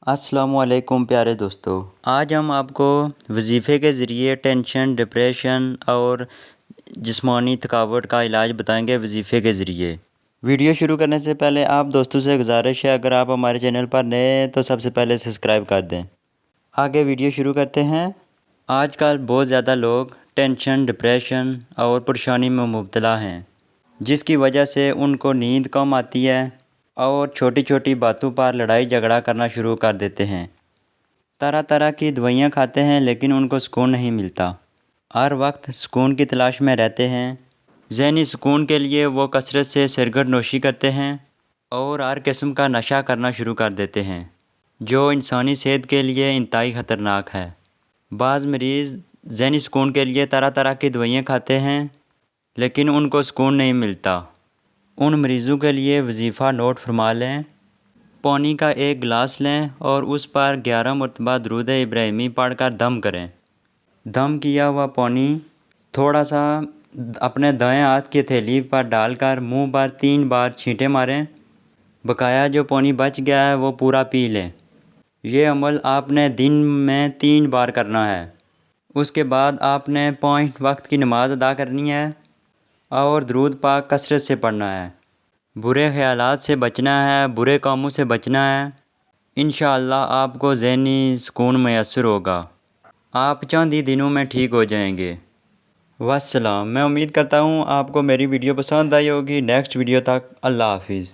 السلام علیکم پیارے دوستو، آج ہم آپ کو وظیفے کے ذریعے ٹینشن، ڈپریشن اور جسمانی تھکاوٹ کا علاج بتائیں گے وظیفے کے ذریعے۔ ویڈیو شروع کرنے سے پہلے آپ دوستوں سے گزارش ہے، اگر آپ ہمارے چینل پر نئے ہیں تو سب سے پہلے سبسکرائب کر دیں۔ آگے ویڈیو شروع کرتے ہیں۔ آج کل بہت زیادہ لوگ ٹینشن، ڈپریشن اور پریشانی میں مبتلا ہیں، جس کی وجہ سے ان کو نیند کم آتی ہے اور چھوٹی چھوٹی باتوں پر لڑائی جھگڑا کرنا شروع کر دیتے ہیں۔ طرح طرح کی دوائیاں کھاتے ہیں لیکن ان کو سکون نہیں ملتا۔ ہر وقت سکون کی تلاش میں رہتے ہیں۔ ذہنی سکون کے لیے وہ کثرت سے سگریٹ نوشی کرتے ہیں اور ہر قسم کا نشہ کرنا شروع کر دیتے ہیں، جو انسانی صحت کے لیے انتہائی خطرناک ہے۔ بعض مریض ذہنی سکون کے لیے طرح طرح کی دوائیاں کھاتے ہیں لیکن ان کو سکون نہیں ملتا۔ ان مریضوں کے لیے وظیفہ نوٹ فرما لیں۔ پانی کا ایک گلاس لیں اور اس پر 11 مرتبہ درود ابراہیمی پڑھ کر دم کریں۔ دم کیا ہوا پانی تھوڑا سا اپنے دائیں ہاتھ کی ہتھیلی پر ڈال کر منہ پر 3 بار چھینٹے ماریں۔ بقایا جو پانی بچ گیا ہے وہ پورا پی لیں۔ یہ عمل آپ نے دن میں 3 بار کرنا ہے۔ اس کے بعد آپ نے 5 وقت کی نماز ادا کرنی ہے اور درود پاک کثرت سے پڑھنا ہے۔ برے خیالات سے بچنا ہے، برے کاموں سے بچنا ہے۔ انشاءاللہ آپ کو ذہنی سکون میسر ہوگا۔ آپ چند ہی دنوں میں ٹھیک ہو جائیں گے۔ والسلام۔ میں امید کرتا ہوں آپ کو میری ویڈیو پسند آئی ہوگی۔ نیکسٹ ویڈیو تک اللہ حافظ۔